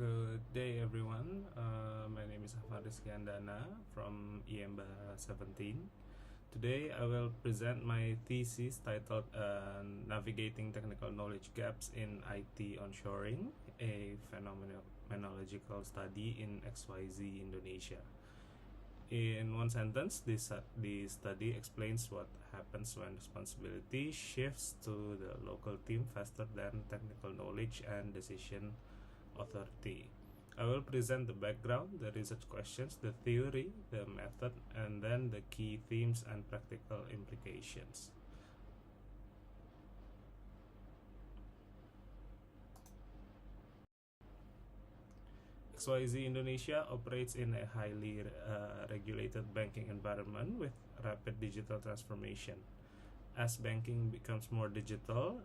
Good day, everyone. My name is Afan HANDANA from IEMBA17. Today, I will present my thesis titled Navigating Technical Knowledge Gaps in IT Onshoring, a phenomenological study in XYZ, Indonesia. In one sentence, the study explains what happens when responsibility shifts to the local team faster than technical knowledge and decision authority. I will present the background, the research questions, the theory, the method, and then the key themes and practical implications. XYZ Indonesia operates in a highly regulated banking environment with rapid digital transformation. As banking becomes more digital,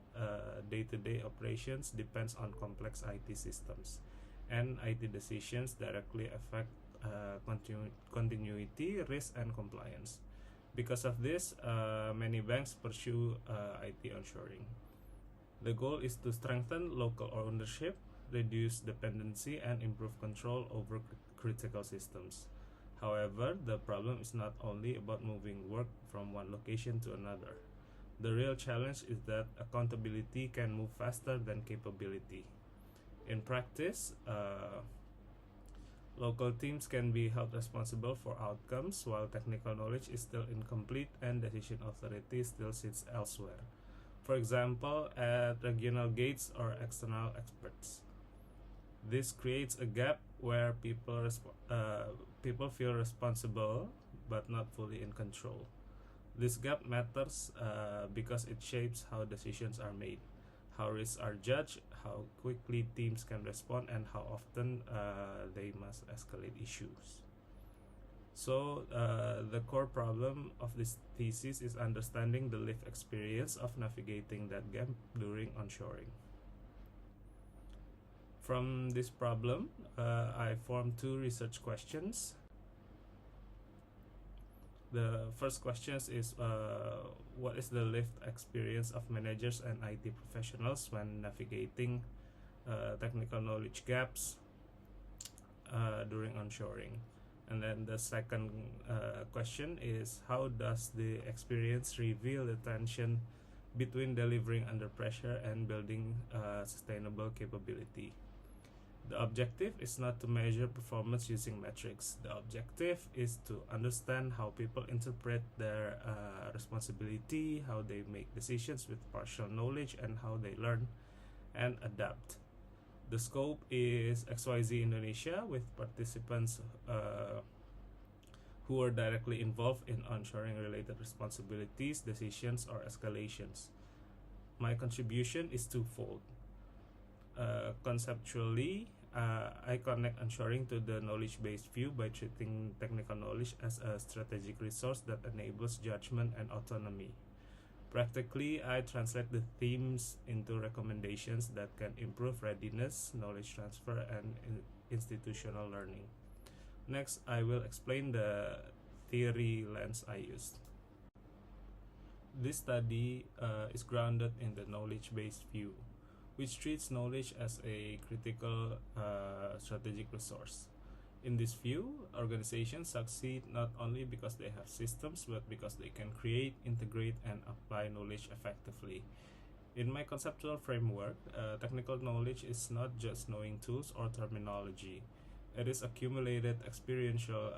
day-to-day operations depends on complex IT systems, and IT decisions directly affect continuity, risk, and compliance. Because of this, many banks pursue IT onshoring. The goal is to strengthen local ownership, reduce dependency, and improve control over critical systems. However, the problem is not only about moving work from one location to another. The real challenge is that accountability can move faster than capability. In practice, local teams can be held responsible for outcomes while technical knowledge is still incomplete and decision authority still sits elsewhere. For example, at regional gates or external experts. This creates a gap where people feel responsible but not fully in control. This gap matters because it shapes how decisions are made, how risks are judged, how quickly teams can respond, and how often they must escalate issues. So the core problem of this thesis is understanding the lived experience of navigating that gap during onshoring. From this problem, I formed two research questions. The first question is what is the lived experience of managers and IT professionals when navigating technical knowledge gaps during onshoring? And then the second question is how does the experience reveal the tension between delivering under pressure and building sustainable capability? The objective is not to measure performance using metrics. The objective is to understand how people interpret their responsibility, how they make decisions with partial knowledge, and how they learn and adapt. The scope is XYZ Indonesia with participants who are directly involved in onshoring related responsibilities, decisions, or escalations. My contribution is twofold. Conceptually, I connect onshoring to the knowledge-based view by treating technical knowledge as a strategic resource that enables judgment and autonomy. Practically, I translate the themes into recommendations that can improve readiness, knowledge transfer, and institutional learning. Next, I will explain the theory lens I used. This study is grounded in the knowledge-based view, which treats knowledge as a critical strategic resource. In this view, organizations succeed not only because they have systems, but because they can create, integrate, and apply knowledge effectively. In my conceptual framework, technical knowledge is not just knowing tools or terminology. It is accumulated experiential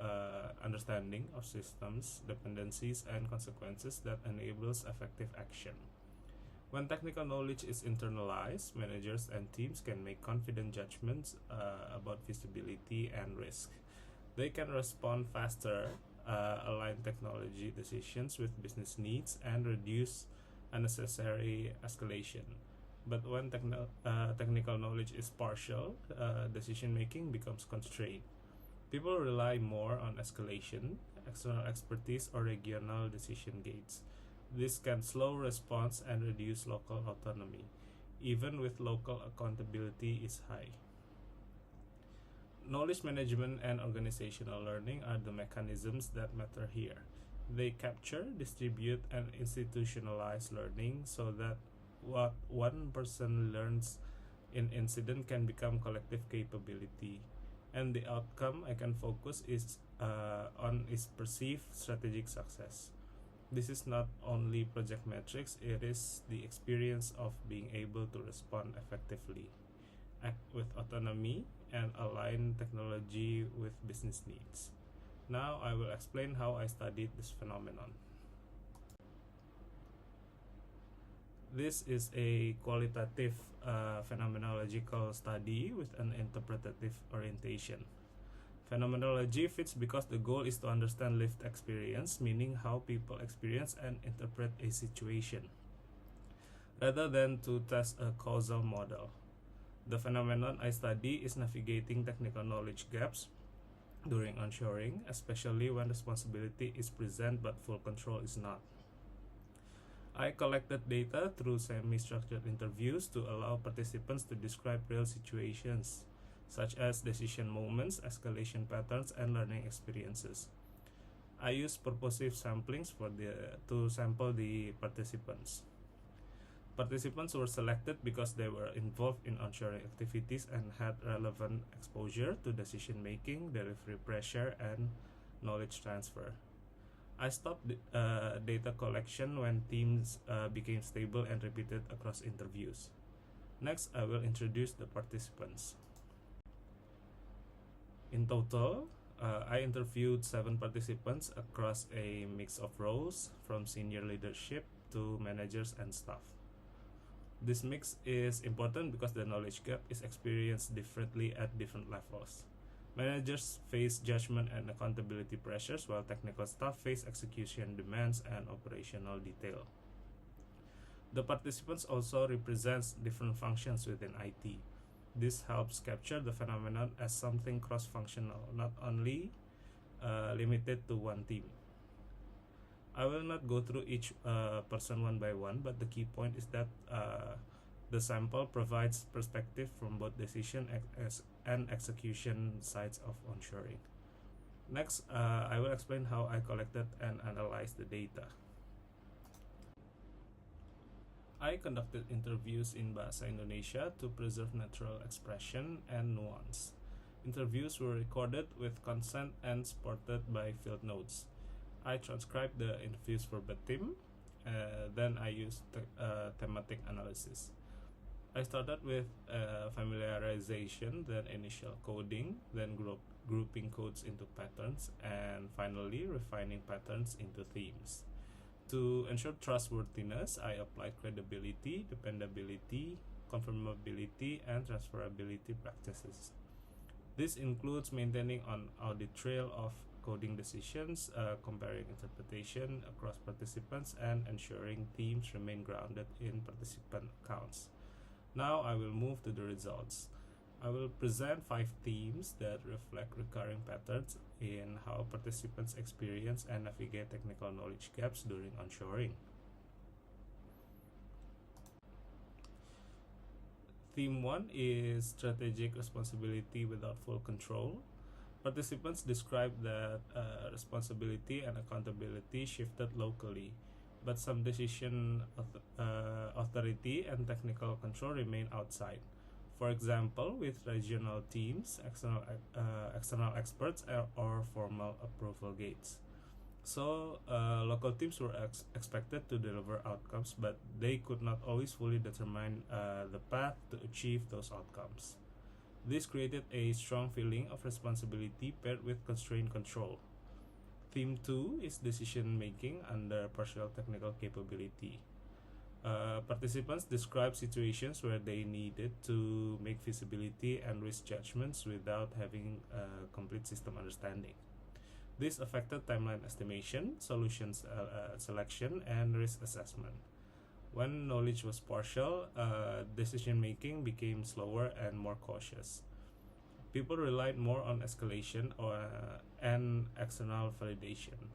understanding of systems, dependencies, and consequences that enables effective action. When technical knowledge is internalized, managers and teams can make confident judgments about feasibility and risk. They can respond faster, align technology decisions with business needs, and reduce unnecessary escalation. But when technical knowledge is partial, decision-making becomes constrained. People rely more on escalation, external expertise, or regional decision gates. This can slow response and reduce local autonomy, even with local accountability is high. Knowledge management and organizational learning are the mechanisms that matter here. They capture, distribute, and institutionalize learning so that what one person learns in incident can become collective capability, and the outcome I can focus is on is perceived strategic success. This is not only project metrics, it is the experience of being able to respond effectively, act with autonomy, and align technology with business needs. Now I will explain how I studied this phenomenon. This is a qualitative phenomenological study with an interpretative orientation. Phenomenology fits because the goal is to understand lived experience, meaning how people experience and interpret a situation, rather than to test a causal model. The phenomenon I study is navigating technical knowledge gaps during onshoring, especially when responsibility is present but full control is not. I collected data through semi-structured interviews to allow participants to describe real situations, such as decision moments, escalation patterns, and learning experiences. I used purposive samplings to sample the participants. Participants were selected because they were involved in onshoring activities and had relevant exposure to decision making, delivery pressure, and knowledge transfer. I stopped data collection when themes became stable and repeated across interviews. Next, I will introduce the participants. In total, I interviewed 7 participants across a mix of roles, from senior leadership to managers and staff. This mix is important because the knowledge gap is experienced differently at different levels. Managers face judgment and accountability pressures, while technical staff face execution demands and operational detail. The participants also represent different functions within IT. This helps capture the phenomenon as something cross-functional, not only limited to one team. I will not go through each person one by one, but the key point is that the sample provides perspective from both decision and execution sides of onshoring. Next, I will explain how I collected and analyzed the data. I conducted interviews in Bahasa Indonesia to preserve natural expression and nuance. Interviews were recorded with consent and supported by field notes. I transcribed the interviews verbatim, then I used thematic analysis. I started with familiarization, then initial coding, then grouping codes into patterns, and finally refining patterns into themes. To ensure trustworthiness, I applied credibility, dependability, confirmability, and transferability practices. This includes maintaining an audit trail of coding decisions, comparing interpretation across participants, and ensuring teams remain grounded in participant accounts. Now I will move to the results. I will present 5 themes that reflect recurring patterns in how participants experience and navigate technical knowledge gaps during onshoring. Theme 1 is strategic responsibility without full control. Participants describe that responsibility and accountability shifted locally, but some decision authority and technical control remain outside. For example, with regional teams, external experts, or formal approval gates. So, local teams were expected to deliver outcomes, but they could not always fully determine the path to achieve those outcomes. This created a strong feeling of responsibility paired with constrained control. Theme 2 is decision making under partial technical capability. Participants describe situations where they needed to make feasibility and risk judgments without having complete system understanding. This affected timeline estimation, solutions selection, and risk assessment. When knowledge was partial, decision making became slower and more cautious. People relied more on escalation and external validation.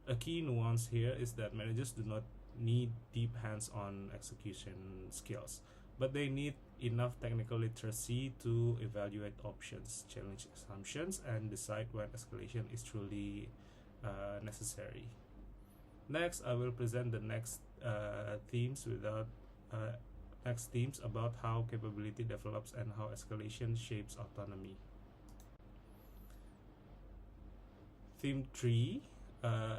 A key nuance here is that managers do not need deep hands-on execution skills, but they need enough technical literacy to evaluate options, challenge assumptions, and decide when escalation is truly necessary. Next, I will present the next themes without next themes about how capability develops and how escalation shapes autonomy. Theme 3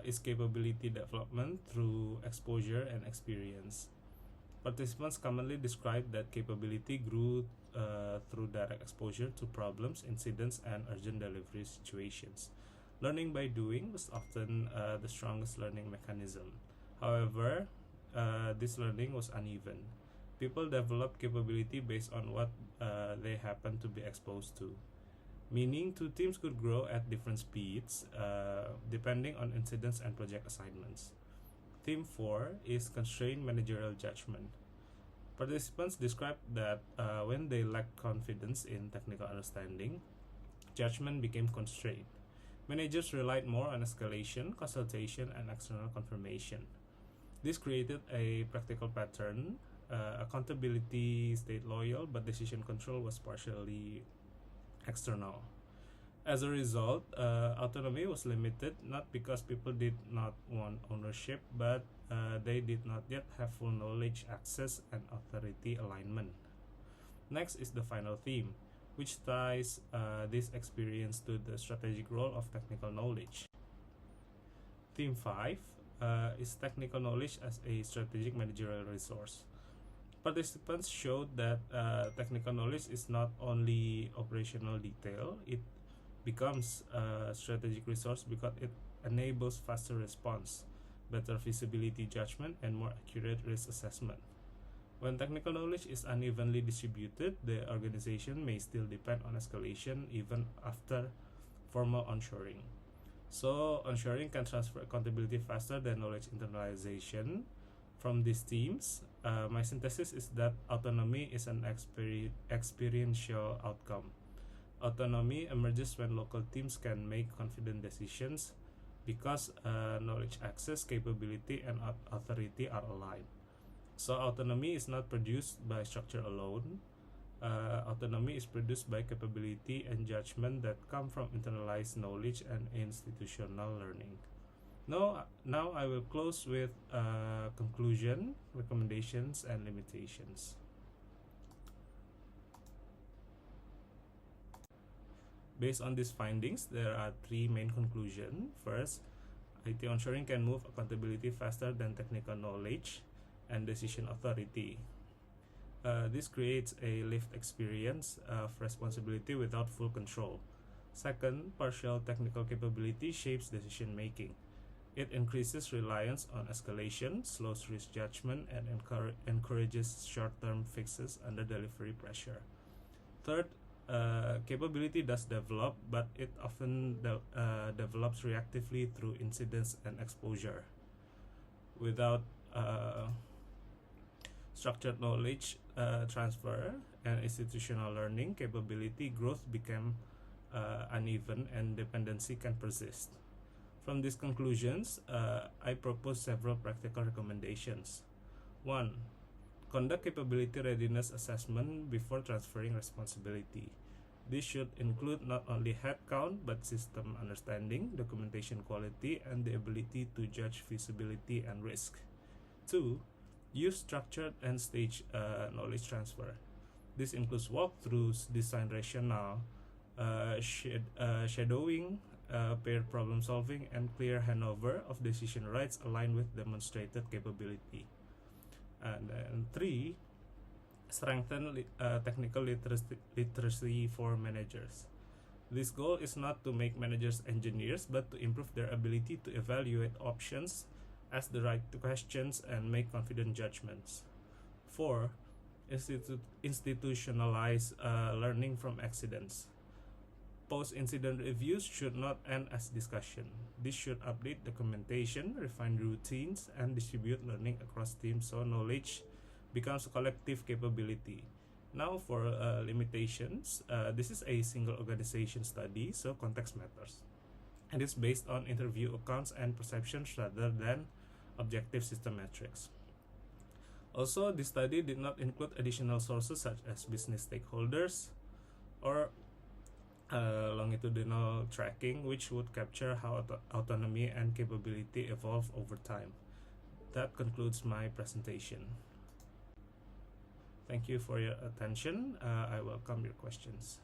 is capability development through exposure and experience. Participants commonly describe that capability grew through direct exposure to problems, incidents, and urgent delivery situations. Learning by doing was often the strongest learning mechanism. However, this learning was uneven. People developed capability based on what they happened to be exposed to, meaning two teams could grow at different speeds depending on incidents and project assignments. Theme 4 is constrained managerial judgment. Participants described that when they lacked confidence in technical understanding, judgment became constrained. Managers relied more on escalation, consultation, and external confirmation. This created a practical pattern. Accountability stayed loyal, but decision control was partially external. As a result, autonomy was limited not because people did not want ownership, but they did not yet have full knowledge, access, and authority alignment. Next is the final theme, which ties this experience to the strategic role of technical knowledge. Theme 5 is technical knowledge as a strategic managerial resource. Participants showed that technical knowledge is not only operational detail, it becomes a strategic resource because it enables faster response, better feasibility judgment, and more accurate risk assessment. When technical knowledge is unevenly distributed, the organization may still depend on escalation even after formal onshoring. So, onshoring can transfer accountability faster than knowledge internalization. From these themes, my synthesis is that autonomy is an experiential outcome. Autonomy emerges when local teams can make confident decisions because knowledge access, capability, and authority are aligned. So autonomy is not produced by structure alone. Autonomy is produced by capability and judgment that come from internalized knowledge and institutional learning. Now I will close with conclusion, recommendations, and limitations. Based on these findings, there are three main conclusions. First, IT onshoring can move accountability faster than technical knowledge and decision authority. This creates a lived experience of responsibility without full control. Second, partial technical capability shapes decision making. It increases reliance on escalation, slows risk judgment, and encourages short-term fixes under delivery pressure. Third, capability does develop, but it often develops reactively through incidents and exposure. Without structured knowledge transfer and institutional learning, capability growth became uneven and dependency can persist. From these conclusions, I propose several practical recommendations. 1. Conduct capability readiness assessment before transferring responsibility. This should include not only headcount but system understanding, documentation quality, and the ability to judge feasibility and risk. 2. Use structured and staged knowledge transfer. This includes walkthroughs, design rationale, shadowing, paired problem solving, and clear handover of decision rights aligned with demonstrated capability. And then 3, strengthen technical literacy for managers. This goal is not to make managers engineers, but to improve their ability to evaluate options, ask the right questions, and make confident judgments. 4, institutionalize learning from accidents. Post-incident reviews should not end as discussion. This should update documentation, refine routines, and distribute learning across teams so knowledge becomes a collective capability. Now for limitations, this is a single organization study, so context matters. And it's based on interview accounts and perceptions rather than objective system metrics. Also, this study did not include additional sources such as business stakeholders or longitudinal tracking, which would capture how autonomy and capability evolve over time. That concludes my presentation. Thank you for your attention. I welcome your questions.